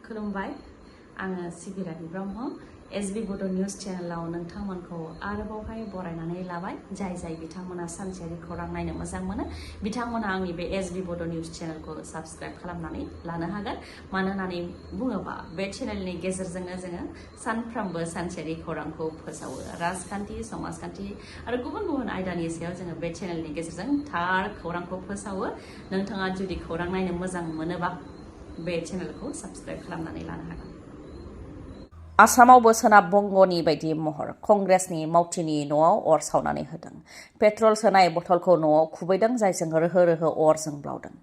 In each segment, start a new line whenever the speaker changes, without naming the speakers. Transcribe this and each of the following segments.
खुलुमबाय आङो सिबिरानि ब्रह्म एसबी बड' निउज चेनेलाव नोंथांमोनखौ आरोबावहाय बरायनानै लाबाय जाय बिथांमोना सानसेयारि खौरां नायनो मोजां मोनो बिथांमोना आंनि बे एसबी बड' निउज चेनेलखौ साबस्क्राइब खालामनानै लानो हागोन मानो होननानै बुङोबा बे चेनेलनि गेजेरजोंनो जोङो सानफ्रोमबो सानसेयारि खौरांखौ फोसावो राजखान्थि समाजखान्थि आरो गुबुन आयदानि सायाव जोङो बे चेनेलनि गेजेरजों थार खौरांखौ फोसावो नोंथाङा जुदि खौरां नायनो मोजां मोनोबा बे चेनेलखौ साबस्क्राइब खालामनानै लानो हागोन आसामावबो सोनाब बंगनि बायदि महर कंग्रेसनि मावथिनि न'आव अर सावनानै होदों पेट्रल सोनाय बथलखौ न'आव खुबैदों जायजों रोहो अर जोंब्लावदों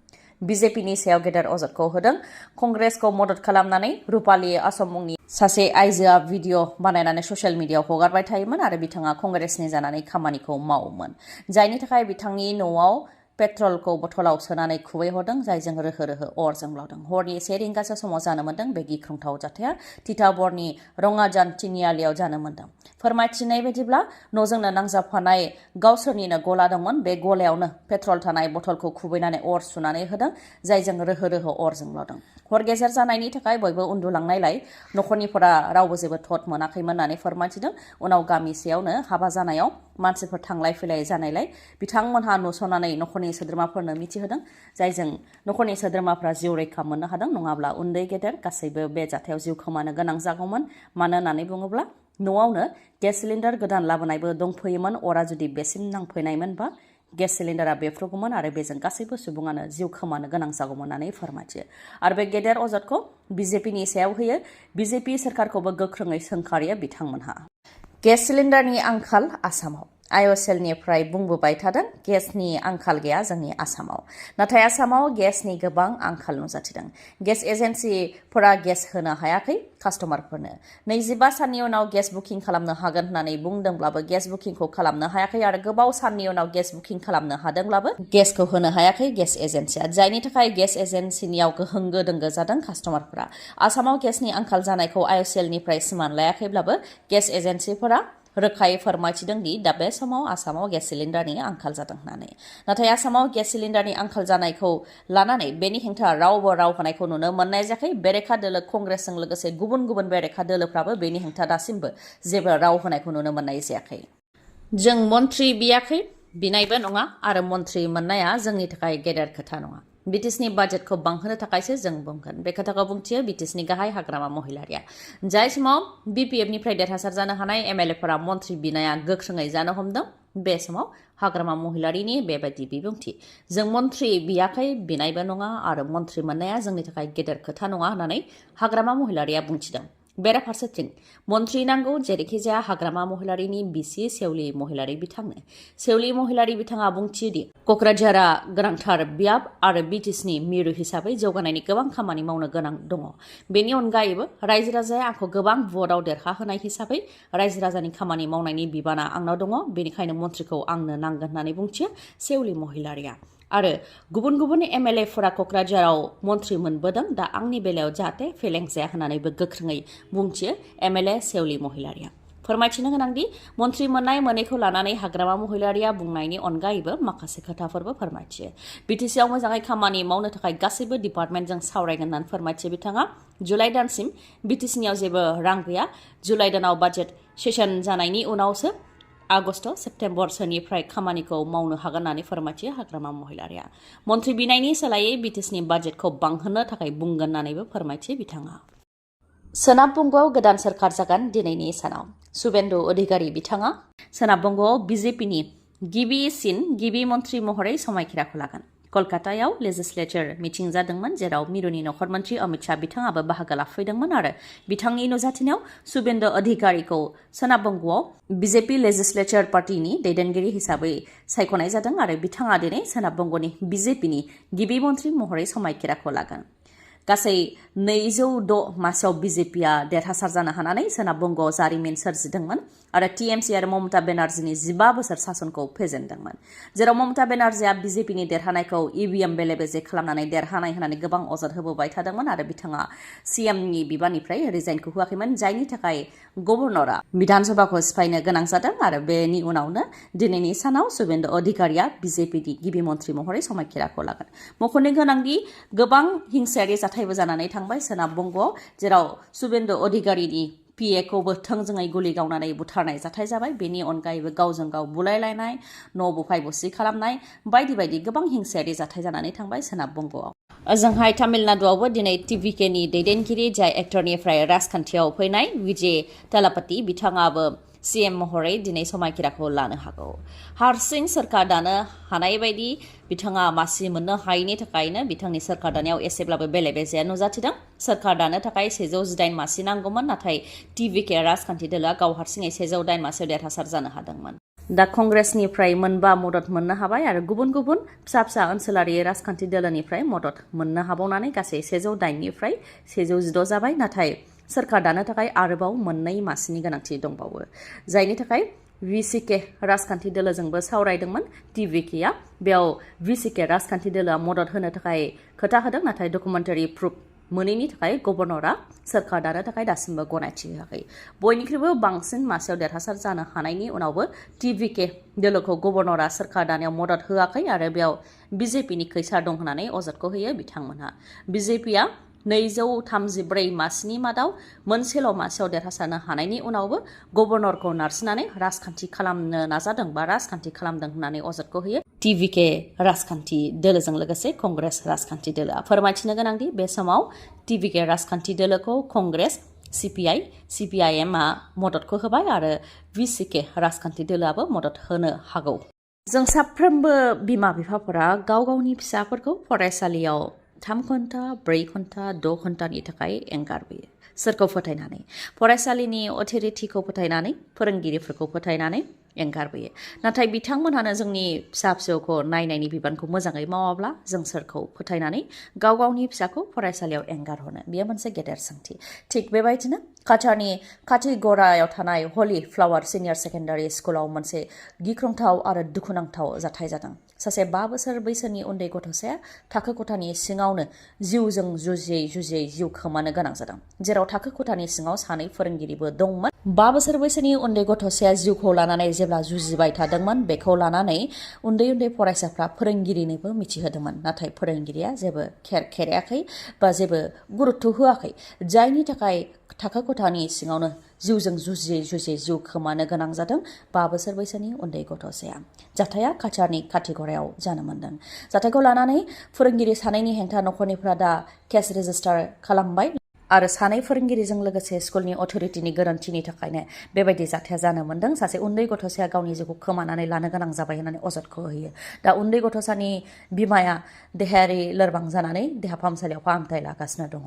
बिजेपिनि सायाव गेदेर अजदखौ होदों कंग्रेसखौ मदद खालामनानै रुपाली आसम मुंनि सासे आइजोआ भिडिअ बानायनानै ससियेल मिडियाआव हगारबाय थायोमोन आरो बिथाङा कंग्रेसनि जानानै खामानिखौ मावोमोन जायनि थाखाय बिथांनि न'आव पेट्रलखौ बथलाव सोनानै खुबैहरदों जायजों रोहो अर जोंब्लावदों हरनि 1 रिंगासो समाव जानो मोन्दों बे गिख्रंथाव जाथाया तिताबरनि रङाजान तिनिआलियाव जानो मोन्दों फोरमायथिनाय बायदिब्ला न'जोंनो नांजाबफानाय गावसोरनिनो गला दंमोन बे गलायावनो पेट्रल थानाय बथलखौ खुबैनानै अर सुनानै होदों जायजों रोहो अर जोंब्लावदों हर गेजेर जानायनि थाखाय बयबो उन्दुलांनायलाय न'खरनिफोरा रावबो जेबो थट मोनाखैमोन होननानै फोरमायथिदों उनाव गामिसेयावनो हाबा जानायाव मानसिफोर थांलाय फैलाय जानायलाय बिथांमोनहा नुसननानै न'खरनि सोद्रोमाफोरनो मिथिहोदों जायजों न'खरनि सोद्रोमाफ्रा जिउ रैखा मोननो हादों नङाब्ला उन्दै गेदेर गासैबो बे जाथायाव जिउ खोमानो गोनां जागौमोन मानो होननानै बुङोब्ला न'आवनो गेस सिलिन्डार गोदान लाबोनायबो दंफैयोमोन अरा जुदि बेसिम नांफैनायमोनबा गेस सिलिन्डारा बेफ्रुगौमोन आरो बेजों गासैबो सुबुङानो जिउ खोमानो गोनां जागौमोन होननानै फोरमायथियो आरो बे गेदेर अजदखौ बिजेपिनि सायाव होयो बिजेपि सरकारखौबो गोख्रोङै सोंखारियो बिथांमोनहा गेस सिलिन्डारनि आंखाल आसामाव आइअसेलनिफ्राय बुंबोबाय थादों गेसनि आंखाल गैया जोंनि आसामाव नाथाय आसामाव गेसनि गोबां आंखाल नुजाथिदों गेस एजेन्सिफोरा गेस होनो हायाखै कास्टमारफोरनो 25 साननि उनाव गेस बुकिं खालामनो हागोन होननानै बुंदोंब्लाबो गेस बुकिंखौ खालामनो हायाखै आरो गोबाव साननि उनाव गेस बुकिं खालामनो हादोंब्लाबो गेसखौ होनो हायाखै गेस एजेन्सिया जायनि थाखाय गेस एजेन्सिनियाव होंगो दोंगो जादों कास्टमारफोरा आसामाव गेसनि आंखाल जानायखौ आइअसेलनिफ्राय सिमान लायाखैब्लाबो गेस एजेन्सिफोरा रोखायै फोरमायथिदों दि दा बे समाव आसामाव गेस सिलिन्डारनि आंखाल जादों होननानै नाथाय आसामाव गेस सिलिन्डारनि आंखाल जानायखौ लानानै बेनि हेंथा रावबो राव होनायखौ नुनो मोननाय जायाखै बेरेखा दोलो कंग्रेसजों लोगोसे गुबुन बेरेखा दोलोफ्राबो बेनि हेंथा दासिमबो जेबो राव होनायखौ नुनो मोननाय जायाखै जों मन्त्रि बियाखै बिनायबो नङा आरो मन्त्रि मोननाया जोंनि थाखाय गेदेर खोथा नङा बिटिसिनि बाजेटखौ बांहोनो थाखायसो जों बुंगोन बे खोथाखौ बुंथियो बिटिसिनि गाहाय हाग्रामा महिलारिया जाय समाव बिपिएफनिफ्राय देरहासार जानो हानाय एमएलएफोरा मन्त्रि बिनाया गोख्रोङै जानो हमदों बे समाव हाग्रामा महिलारिनि बेबायदि बिबुंथि जों मन्त्रि बियाखै बिनायबो नङा आरो मन्त्रि मोननाया जोंनि थाखाय गेदेर खोथा नङा होननानै हाग्रामा महिलारिया बुंथिदों बेराफारसेथिं मन्त्रि नांगौ जेरैखिजाया हाग्रामा महिलारिनि बिसि सेवली महिलारि बिथांनो सेवली महिलारि बिथाङा बुंथियोदि क'क्राझारा गोनांथार बियाब आरो बिटिसिनि मिरु हिसाबै जौगानायनि गोबां खामानि मावनो गोनां दङ बेनि अनगायैबो रायजो राजाया आंखौ गोबां भटआव देरहाहोनाय हिसाबै रायजो राजानि खामानि मावनायनि बिबाना आंनाव दङ बेनिखायनो मन्त्रिखौ आंनो नांगोन होननानै बुंथियो सेवली महिलारिया आरो गुबुन एमएलएफोरा क'क्राझाराव मन्त्रि मोनबोदों दा आंनि बेलायाव जाहाथे फेलें जाया होननानैबो गोख्रोङै बुंथियो एमएलए सेवली महिलारिया फोरमायथिनो गोनांदि मन्त्रि मोननाय मोनैखौ लानानै हाग्रामा महिलारिया बुंनायनि अनगायैबो माखासे खोथाफोरबो फोरमायथियो बिटिसिआव मोजाङै खामानि मावनो थाखाय गासैबो डिपार्टमेन्टजों सावरायगोन होननानै फोरमायथियो बिथाङा जुलाइ दानसिम बिटिसिनियाव जेबो रां गैया जुलाइ दानाव बाजेट सेसन जानायनि उनावसो आगस्ट सेप्तेम्बरसोनिफ्राय खामानिखौ मावनो हागोन होननानै फोरमायथियो हाग्रामा महिलारिया मन्त्रि बिनायनि सोलायै बिटिसिनि बाजेटखौ बांहोनो थाखाय बुंगोन होननानैबो फोरमायथियो बिथाङा सोनाब बंगआव गोदान सोरखार जागोन दिनैनि सानाव सुबेन्दु अधिकारी बिथाङा सोनाब बंगआव बिजेपिनि गिबि मन्त्रि महरै समायखिराखौ लागोन कलकातायाव लेजिस्लेचार मिटिं जादोंमोन जेराव मिरुनि नखर मन्त्रि अमित शाह बिथाङाबो बाहागो लाफैदोंमोन आरो बिथांनि नुजाथिनायाव सुबेन्दु अधिकारीखौ सोनाब बंगआव बिजेपि लेजिस्लेचार पार्टिनि दैदेनगिरि हिसाबै सायख'नाय जादों आरो बिथाङा दिनै सोनाब बंगनि बिजेपिनि गिबि मन्त्रि महरै समायखिराखौ लागोन गासै 206 मासियाव बिजेपिया देरहासार जानो हानानै सोनाब बंगआव जारिमिन सोरजिदोंमोन आरो टीएमसी आरो ममता बेनार्जीनि 15 बोसोर सासनखौ फेजेनदोंमोन जेराव ममता बेनार्जीआ बीजेपीनि देरहानायखौ ईवीएम बेले-बेजे खालामनानै देरहानाय होननानै गोबां अजद होबोबाय थादोंमन आरो बिथाङा सीएमनि बिबाननिफ्राय रिजाइनखौ होआखैमोन जायनि थाखाय गभर्नरा विधानसभाखौ सिफायनो गोनां जादों आरो बेनि उनावनो दिनैनि सानाव शुभेन्दु अधिकारिया बीजेपीनि गिबि मन्थ्रि महरै समायखिराखौ लागोन मख'नो गोनांदि गोबां हिंसायारि जाथायबो जानानै थांबाय सोनाब बंग'आव जेराव शुभेन्दु अधिकारिनि पिएखौबो थोंजोङै गुलि गावनानै बुथारनाय जाथाय जाबाय बेनि अनगायैबो गावजों गाव बुलायलायनाय न' बुफाय बुसि खालामनाय बायदि बायदि गोबां हिंसायारि जाथाय जानानै थांबाय सोनाब बंग'आव ओजोंहाय तामिलनाडुआवबो दिनै टिभिकेनि दैदेनगिरि जाय एक्टरनिफ्राय राजखान्थियाव फैनाय विजय थालापति बिथाङाबो सीएम महरै दिनै समायखिराखौ लानो हागौ हारसिं सोरखार दानो हानाय बायदि बिथाङा मासि मोननो हायैनि थाखायनो बिथांनि सोरखार दानायाव एसेब्लाबो बेले-बेजेया नुजाथिदों सोरखार दानो थाखाय 118 मासि नांगौमोन नाथाय टिभिके राजखान्थि दोलोआ गाव हारसिङै 108 मासियाव देरहासार जानो हादोंमन दा कंग्रेसनिफ्राय मोनबा मदद मोननो हाबाय आरो गुबुन गुबुन फिसा फिसा ओनसोलारि राजखान्थि दोलोनिफ्राय मदद मोननो हाबावनानै गासै 108 निफ्राय 116 जाबाय नाथाय सोरखार दानो थाखाय आरोबाव मोननै मासिनि गोनांथि दंबावो जायनि थाखाय वीसीके राजखान्थि दोलोजोंबो सावरायदोंमोन टिभिकेआ बेयाव वीसीके राजखान्थि दोलोआ मदद होनो थाखाय खोथा होदों नाथाय डकुमेन्टारि प्रुफ मोनैनि थाखाय गभर्नरा सोरखार दानो थाखाय दासिमबो गनायथि होआखै बयनिख्रुइबो बांसिन मासियाव देरहासार जानो हानायनि उनावबो टिभिके दोलोखौ गभर्नरा सोरखार दानायाव मदद होआखै आरो बेयाव बीजेपीनि खैसार दं होननानै अजदखौ होयो बिथांमोनहा बीजेपीआ 234 मासिनि मादाव मोनसेल' मासियाव देरहासारनो हानायनि उनावबो गभर्नरखौ नारसिननानै राजखान्थि खालामनो नाजादों बा राजखान्थि खालामदों होननानै अजदखौ होयो टिभिके राजखान्थि दोलोजों लोगोसे कंग्रेस राजखान्थि दोलोआ फोरमायथिनो गोनांदि बे समाव टिभिके राजखान्थि दोलोखौ कंग्रेस सिपिआइएमआ मददखौ होबाय आरो वीसीके राजखान्थि दोलोआबो मदद होनो हागौ जों साफ्रोमबो बिमा-बिफाफोरा गाव गावनि फिसाफोरखौ फरायसालियाव 3 घन्टा 4 घन्टा 6 घन्टानि थाखाय एंगारबोयो सोरखौ फोथायनानै फरायसालिनि अथ'रिटिखौ फोथायनानै फोरोंगिरिफोरखौ फोथायनानै एंगारबोयो नाथाय बिथांमोनहानो जोंनि फिसा-फिसौखौ नायनायनि बिबानखौ मोजाङै मावाब्ला जों सोरखौ फोथायनानै गाव गावनि फिसाखौ फरायसालियाव एंगारहरनो बेयो मोनसे गेदेर सोंथि थिग बेबायदिनो काछारनि काथिगड़ायाव थानाय हलि फ्लावर सिनियर सेकेन्डारि स्कुलाव मोनसे गिख्रंथाव आरो दुखुनांथाव जाथाय जादों सासे 5 बोसोर बैसोनि उन्दै गथ'साया थाखो खथानि सिङावनो जिउजों जुजियै जिउ खोमानो गोनां जादों जेराव थाखो खथानि सिङाव सानै फोरोंगिरिबो दंमोन 5 बोसोर बैसोनि उन्दै गथ'साया जिउखौ लानानै जेब्ला जुजिबाय थादोंमोन बेखौ लानानै उन्दै फरायसाफ्रा फोरोंगिरिनोबो मिथिहोदोंमोन नाथाय फोरोंगिरिया जेबो खेरायाखै बा जेबो गुरुत्व होआखै जायनि थाखाय थाखो खथानि सिङावनो जिउजों जुजियै जिउ खोमानो गोनां जादों 5 बोसोर बैसोनि उन्दै गथ'साया जाथाया काछारनि काथिगड़ायाव जानो मोन्दों जाथायखौ लानानै फोरोंगिरि सानैनि हेंथा नखरनिफ्रा दा केस रेजिस्टार खालामबाय आरो सानै फोरोंगिरिजों लोगोसे स्कुलनि अथ'रिटिनि गोरोन्थिनि थाखायनो बेबायदि जाथाया जानो मोन्दों सासे उन्दै गथ'साया गावनि जिउखौ खोमानानै लानो गोनां जाबाय होननानै अजदखौ होयो दा उन्दै गथ'सानि बिमाया देहायारि लोरबां जानानै देहा फाहामसालियाव फाहामथाय लागासिनो दङ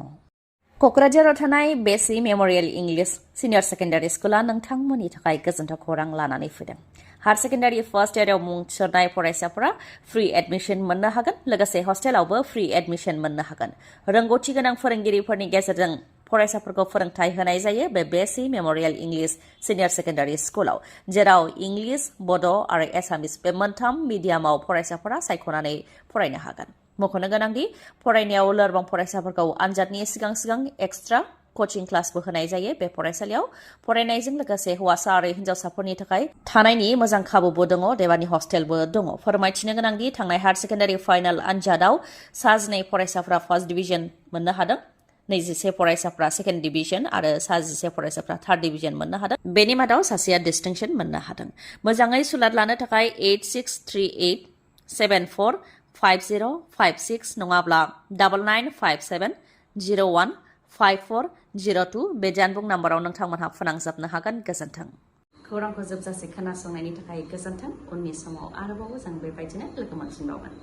क'क्राझाराव थानाय बेसि मेम'रियेल इंलिश सिनियर सेकेन्डारि स्कुला नोंथांमोननि थाखाय गोजोनथाव खौरां लानानै फैदों हायर सेकेन्डारि फार्स्ट इयाराव मुं थिसननाय फरायसाफोरा फ्रि एडमिशन मोननो हागोन लोगोसे हस्टेलावबो फ्रि एडमिशन मोननो हागोन रोंगौथि गोनां फोरोंगिरिफोरनि गेजेरजों फरायसाफोरखौ फोरोंथाय होनाय जायो बे बेसि मेम'रियेल इंलिश सिनियर सेकेन्डारि स्कुलाव जेराव इंलिश बड' आरो एसामिस बे मोनथाम मिडियामाव फरायसाफोरा सायख'नानै फरायनो हागोन मख'नो गोनांदि फरायनायाव लोरबां फरायसाफोरखौ आनजादनि सिगां एक्सट्रा कोचिं क्लासबो होनाय जायो बे फरायसालियाव फरायनायजों लोगोसे हौवासा आरो हिन्जावसाफोरनि थाखाय थानायनि मोजां खाबुबो दङ देवानि हस्टेलबो दङ फोरमायथिनो गोनांदि थांनाय हायर सेकेन्डारि फाइनाल आनजादाव 12 फरायसाफोरा फार्स्ट डिभिजन मोननो हादों 21 फरायसाफ्रा सेकेन्ड डिभिजन आरो 11 फरायसाफ्रा थार्ड डिभिजन मोननो हादों बेनि मादाव सासेया डिस्टिंक्शन मोननो हादों मोजाङै सुलाद लानो थाखाय 8638745056 नङाब्ला 9957015402 बे जानबुं नाम्बाराव नोंथांमोनहा फोनांजाबनो हागोन गोजोन्थों खौरांखौ जोबजासे खोनासंनायनि थाखाय गोजोन्थों उननि समाव आरोबाव जों बेबायदिनो लोगो मोनफिनबावगोन